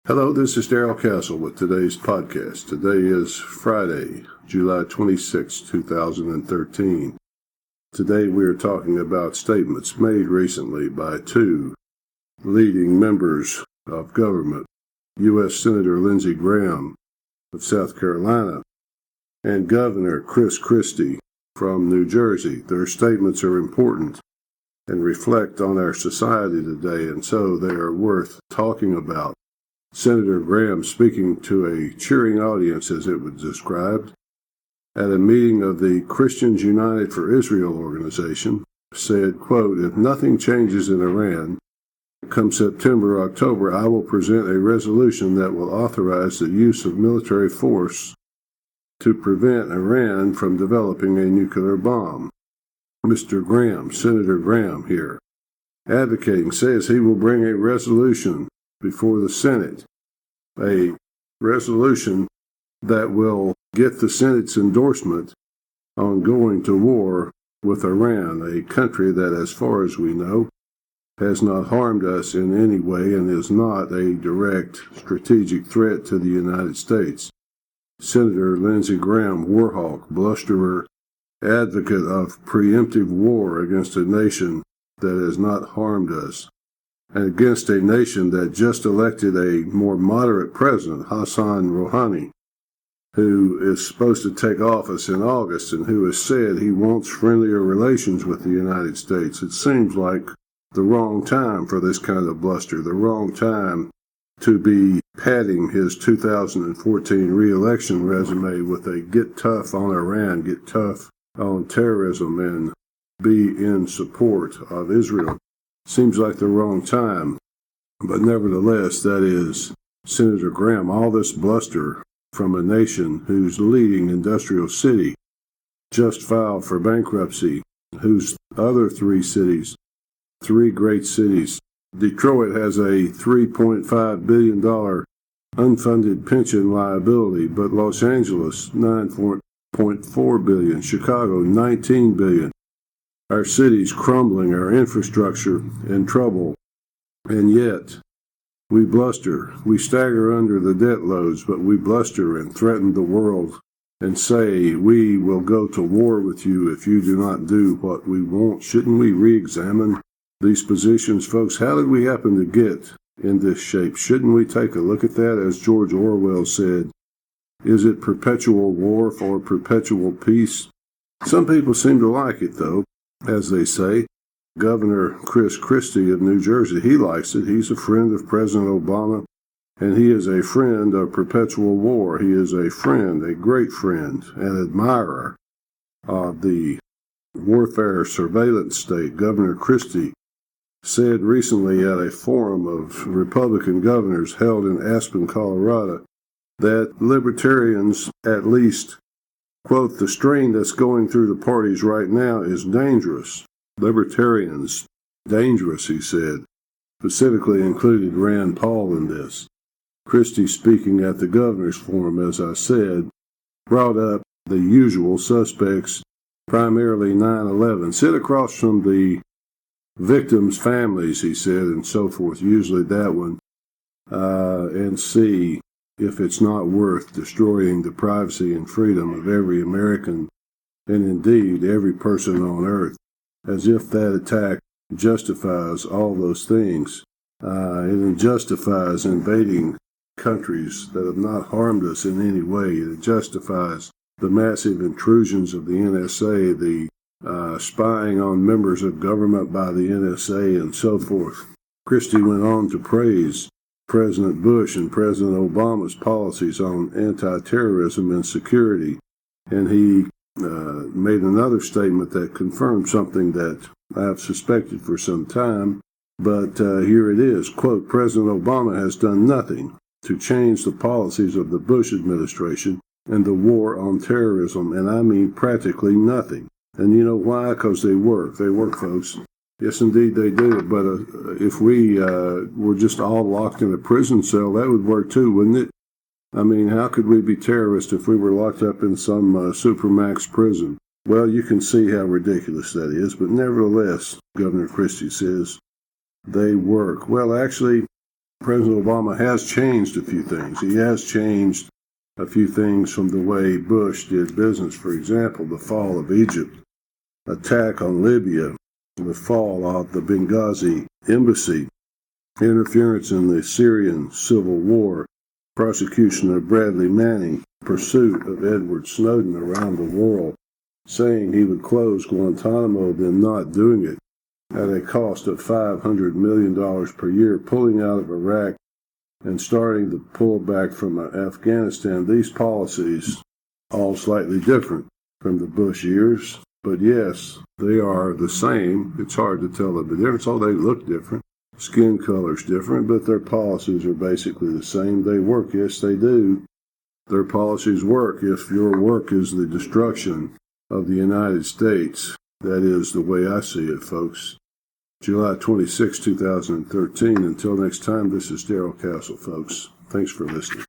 Hello, this is Darrell Castle with today's podcast. Today is Friday, July 26, 2013. Today we are talking about statements made recently by two leading members of government, U.S. Senator Lindsey Graham of South Carolina and Governor Chris Christie from New Jersey. Their statements are important and reflect on our society today, and so they are worth talking about. Senator Graham, speaking to a cheering audience, as it was described, at a meeting of the Christians United for Israel organization, said, quote, "If nothing changes in Iran, come September, October, I will present a resolution that will authorize the use of military force to prevent Iran from developing a nuclear bomb." Mr. Graham, Senator Graham here, advocating, says he will bring a resolution before the Senate, a resolution that will get the Senate's endorsement on going to war with Iran, a country that, as far as we know, has not harmed us in any way and is not a direct strategic threat to the United States. Senator Lindsey Graham, Warhawk, blusterer, advocate of preemptive war against a nation that has not harmed us, and against a nation that just elected a more moderate president, Hassan Rouhani, who is supposed to take office in August and who has said he wants friendlier relations with the United States. It seems like the wrong time for this kind of bluster, the wrong time to be padding his 2014 re-election resume with a get tough on Iran, get tough on terrorism, and be in support of Israel. Seems like the wrong time, but nevertheless, that is Senator Graham. All this bluster from a nation whose leading industrial city just filed for bankruptcy, whose other three great cities. Detroit has a $3.5 billion unfunded pension liability, but Los Angeles, $9.4 billion, Chicago, $19 billion. Our city's crumbling, our infrastructure in trouble, and yet we bluster. We stagger under the debt loads, but we bluster and threaten the world and say, we will go to war with you if you do not do what we want. Shouldn't we re-examine these positions, folks? How did we happen to get in this shape? Shouldn't we take a look at that? As George Orwell said, is it perpetual war for perpetual peace? Some people seem to like it, though. As they say, Governor Chris Christie of New Jersey, he likes it. He's a friend of President Obama, and he is a friend of perpetual war. He is a friend, a great friend, an admirer of the warfare surveillance state. Governor Christie said recently at a forum of Republican governors held in Aspen, Colorado, that libertarians, at least, quote, "the strain that's going through the parties right now is dangerous." Libertarians, dangerous, he said, specifically included Rand Paul in this. Christie, speaking at the governor's forum, as I said, brought up the usual suspects, primarily 9/11. Sit across from the victims' families, he said, and so forth, usually that one, and see if it's not worth destroying the privacy and freedom of every American, and indeed every person on earth, as if that attack justifies all those things. It justifies invading countries that have not harmed us in any way. It justifies the massive intrusions of the NSA, the spying on members of government by the NSA, and so forth. Christie went on to praise President Bush and President Obama's policies on anti-terrorism and security, and he made another statement that confirmed something that I've suspected for some time, but here it is, quote, "President Obama has done nothing to change the policies of the Bush administration and the war on terrorism, and I mean practically nothing." And you know why? Because they work. They work, folks. Yes, indeed they do. But if we were just all locked in a prison cell, that would work too, wouldn't it? I mean, how could we be terrorists if we were locked up in some supermax prison? Well, you can see how ridiculous that is. But nevertheless, Governor Christie says, they work. Well, actually, President Obama has changed a few things. He has changed a few things from the way Bush did business. For example, the fall of Egypt, attack on Libya, the fall of the Benghazi embassy, interference in the Syrian civil war, prosecution of Bradley Manning, pursuit of Edward Snowden around the world, saying he would close Guantanamo, then not doing it at a cost of $500 million per year, pulling out of Iraq and starting the pullback from Afghanistan. These policies, all slightly different from the Bush years, but yes, they are the same. It's hard to tell the difference. Oh, they look different. Skin color's different, but their policies are basically the same. They work. Yes, they do. Their policies work. If your work is the destruction of the United States, that is the way I see it, folks. July 26, 2013. Until next time, this is Darrell Castle, folks. Thanks for listening.